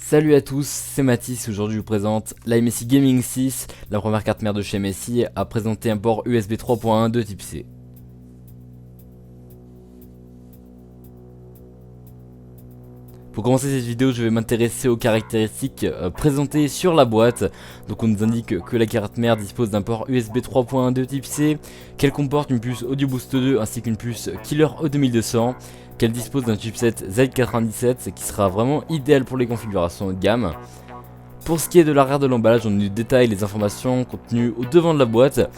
Salut à tous, c'est Mathis. Aujourd'hui je vous présente la MSI Gaming 6, la première carte mère de chez MSI, à présenter un port USB 3.1 de type C. Pour commencer cette vidéo, je vais m'intéresser aux caractéristiques présentées sur la boîte. Donc on nous indique que la carte mère dispose d'un port USB 3.1 de type C, qu'elle comporte une puce Audio Boost 2 ainsi qu'une puce Killer E2200, qu'elle dispose d'un chipset Z97 qui sera vraiment idéal pour les configurations haut de gamme. Pour ce qui est de l'arrière de l'emballage, on nous détaille les informations contenues au devant de la boîte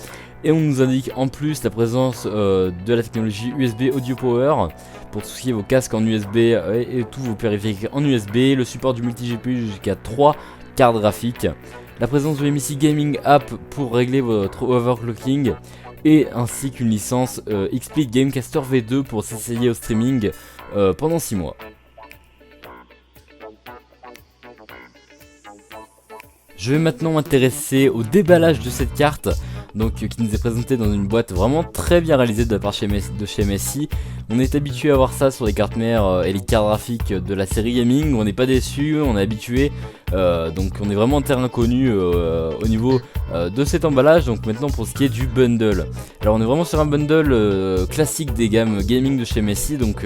et on nous indique en plus la présence de la technologie USB Audio Power pour tout ce qui est vos casques en USB et tous vos périphériques en USB, le support du multi-GPU jusqu'à 3 cartes graphiques, la présence de MSI Gaming App pour régler votre overclocking et ainsi qu'une licence XSpeed Gamecaster V2 pour s'essayer au streaming pendant 6 mois. Je vais maintenant m'intéresser au déballage de cette carte, donc qui nous est présentée dans une boîte vraiment très bien réalisée de la part de chez MSI. On est habitué à voir ça sur les cartes mères et les cartes graphiques de la série gaming, on n'est pas déçu, on est habitué, donc on est vraiment en terrain connu au niveau de cet emballage. Donc maintenant pour ce qui est du bundle, alors on est vraiment sur un bundle classique des gammes gaming de chez MSI, donc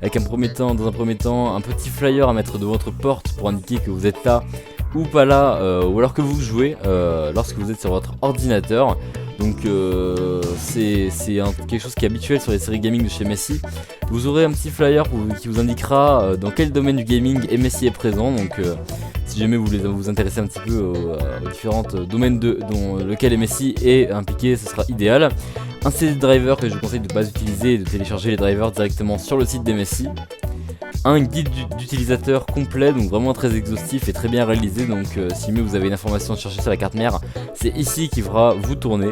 avec dans un premier temps un petit flyer à mettre de votre porte pour indiquer que vous êtes là ou pas là, ou alors que vous jouez lorsque vous êtes sur votre ordinateur. Donc c'est quelque chose qui est habituel sur les séries gaming de chez MSI. Vous aurez un petit flyer qui vous indiquera dans quel domaine du gaming MSI est présent. Donc si jamais vous voulez vous intéresser un petit peu aux différents domaines dont lequel MSI est impliqué, ce sera idéal. Un CD driver que je vous conseille de ne pas utiliser et de télécharger les drivers directement sur le site d'MSI. Un guide d'utilisateur complet, donc vraiment très exhaustif et très bien réalisé. Donc si jamais vous avez une information à chercher sur la carte mère, c'est ici qui fera vous tourner.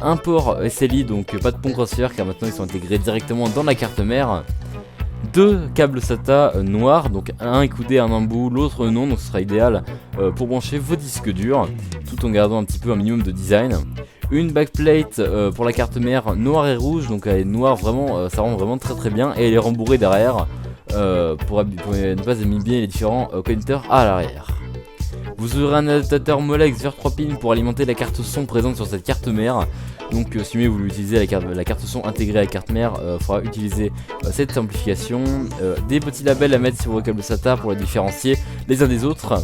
Un port SLI, donc pas de pont crossfire car maintenant ils sont intégrés directement dans la carte mère. Deux câbles SATA noirs, donc un écoudé, un embout, l'autre non, donc ce sera idéal pour brancher vos disques durs, tout en gardant un petit peu un minimum de design. Une backplate pour la carte mère noire et rouge, donc elle est noire vraiment, ça rend vraiment très bien, et elle est rembourrée derrière pour ne pas abîmer les différents connecteurs à l'arrière. Vous aurez un adaptateur Molex vers 3 pins pour alimenter la carte son présente sur cette carte mère. Donc si vous voulez utiliser la carte son intégrée à la carte mère, il faudra utiliser cette simplification. Des petits labels à mettre sur vos câbles SATA pour les différencier les uns des autres.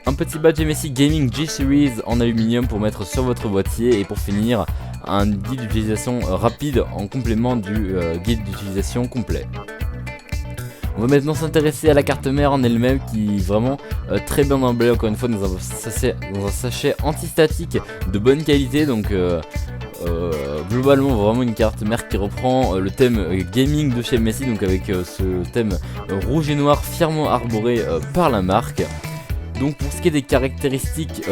Un petit badge MSI Gaming G-Series en aluminium pour mettre sur votre boîtier. Et pour finir, un guide d'utilisation rapide en complément du guide d'utilisation complet. On va maintenant s'intéresser à la carte mère en elle-même qui est vraiment très bien emballée, encore une fois dans un sachet antistatique de bonne qualité. Donc globalement vraiment une carte mère qui reprend le thème gaming de chez MSI, donc avec ce thème rouge et noir fièrement arboré par la marque. Donc pour ce qui est des caractéristiques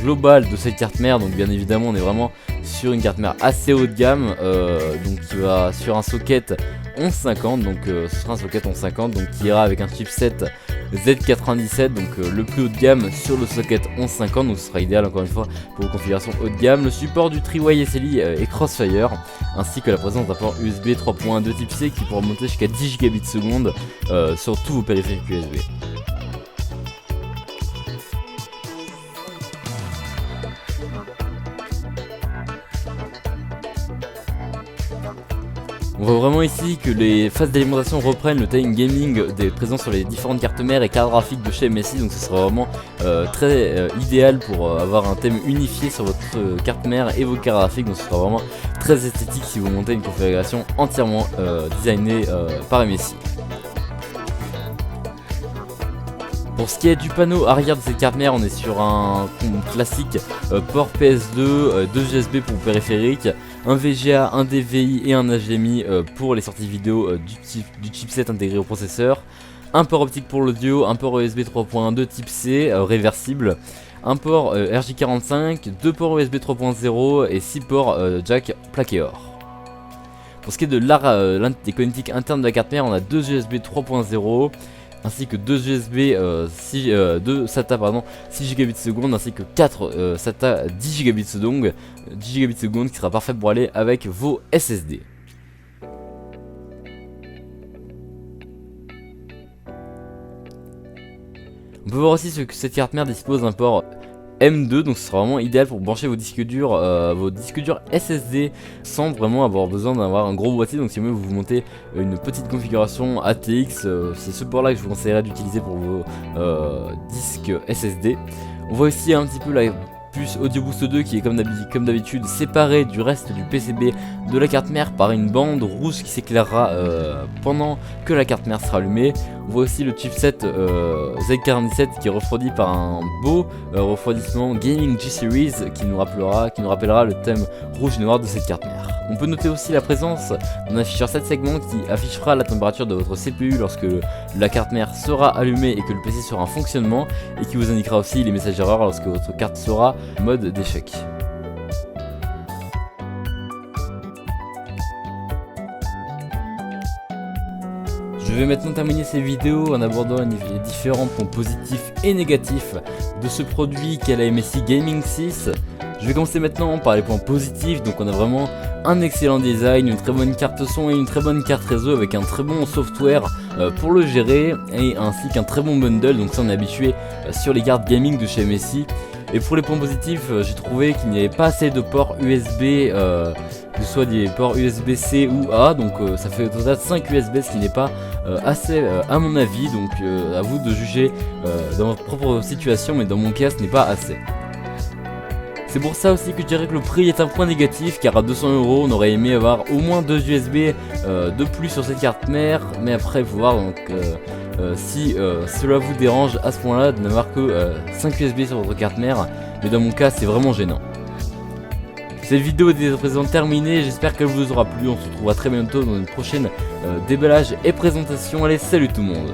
globales de cette carte mère, donc bien évidemment on est vraiment sur une carte mère assez haut de gamme, donc qui va sur un socket 1150, donc ce sera un socket 1150 donc qui ira avec un chipset Z97, donc le plus haut de gamme sur le socket 1150, donc ce sera idéal encore une fois pour vos configurations haut de gamme. Le support du Tri-Way SLI et Crossfire, ainsi que la présence d'un port USB 3.1 de type C qui pourra monter jusqu'à 10 Gbps sur tous vos périphériques USB. On voit vraiment ici que les phases d'alimentation reprennent le time gaming présent sur les différentes cartes mères et cartes graphiques de chez MSI, donc ce sera vraiment très idéal pour avoir un thème unifié sur votre carte mère et vos cartes graphiques, donc ce sera vraiment très esthétique si vous montez une configuration entièrement designée par MSI. Pour ce qui est du panneau arrière de cette carte mère, on est sur un classique port PS2, 2 USB pour périphérique, un VGA, un DVI et un HDMI pour les sorties vidéo du chipset intégré au processeur, un port optique pour l'audio, un port USB 3.1 de type C réversible, un port RJ45, 2 ports USB 3.0 et 6 ports jack plaqué or. Pour ce qui est de des connectiques internes de la carte mère, on a 2 USB 3.0 ainsi que 2 USB 2 SATA 6 Gbps ainsi que 4 SATA 10 Gbps qui sera parfait pour aller avec vos SSD. On peut voir aussi que cette carte mère dispose d'un port M2, donc ce sera vraiment idéal pour brancher vos disques durs SSD sans vraiment avoir besoin d'avoir un gros boîtier. Donc si vous montez une petite configuration ATX, c'est ce port là que je vous conseillerais d'utiliser pour vos disques SSD. On voit aussi un petit peu la puce Audio Boost 2 qui est comme d'habitude séparée du reste du PCB de la carte mère par une bande rouge qui s'éclairera pendant que la carte mère sera allumée. On voit aussi le chipset Z47 qui est refroidi par un beau refroidissement Gaming G-Series qui nous rappellera le thème rouge et noir de cette carte mère. On peut noter aussi la présence d'un afficheur 7 segments qui affichera la température de votre CPU lorsque la carte mère sera allumée et que le PC sera en fonctionnement, et qui vous indiquera aussi les messages d'erreur lorsque votre carte sera en mode d'échec. Je vais maintenant terminer cette vidéo en abordant les différents points positifs et négatifs de ce produit qu'est la MSI Gaming 6. Je vais commencer maintenant par les points positifs. Donc on a vraiment un excellent design, une très bonne carte son et une très bonne carte réseau avec un très bon software pour le gérer, et ainsi qu'un très bon bundle. Donc ça on est habitué sur les cartes gaming de chez MSI. Et pour les points positifs, j'ai trouvé qu'il n'y avait pas assez de ports USB, que ce soit des ports USB-C ou A, donc ça fait au total 5 USB, ce qui n'est pas assez à mon avis. Donc à vous de juger dans votre propre situation, mais dans mon cas ce n'est pas assez. C'est pour ça aussi que je dirais que le prix est un point négatif, car à 200 €, on aurait aimé avoir au moins 2 USB de plus sur cette carte mère. Mais après il faut voir donc, si cela vous dérange à ce point là de n'avoir que 5 USB sur votre carte mère, mais dans mon cas c'est vraiment gênant. Cette vidéo est à présent terminée, j'espère qu'elle vous aura plu. On se retrouvera très bientôt dans une prochaine déballage et présentation. Allez, salut tout le monde!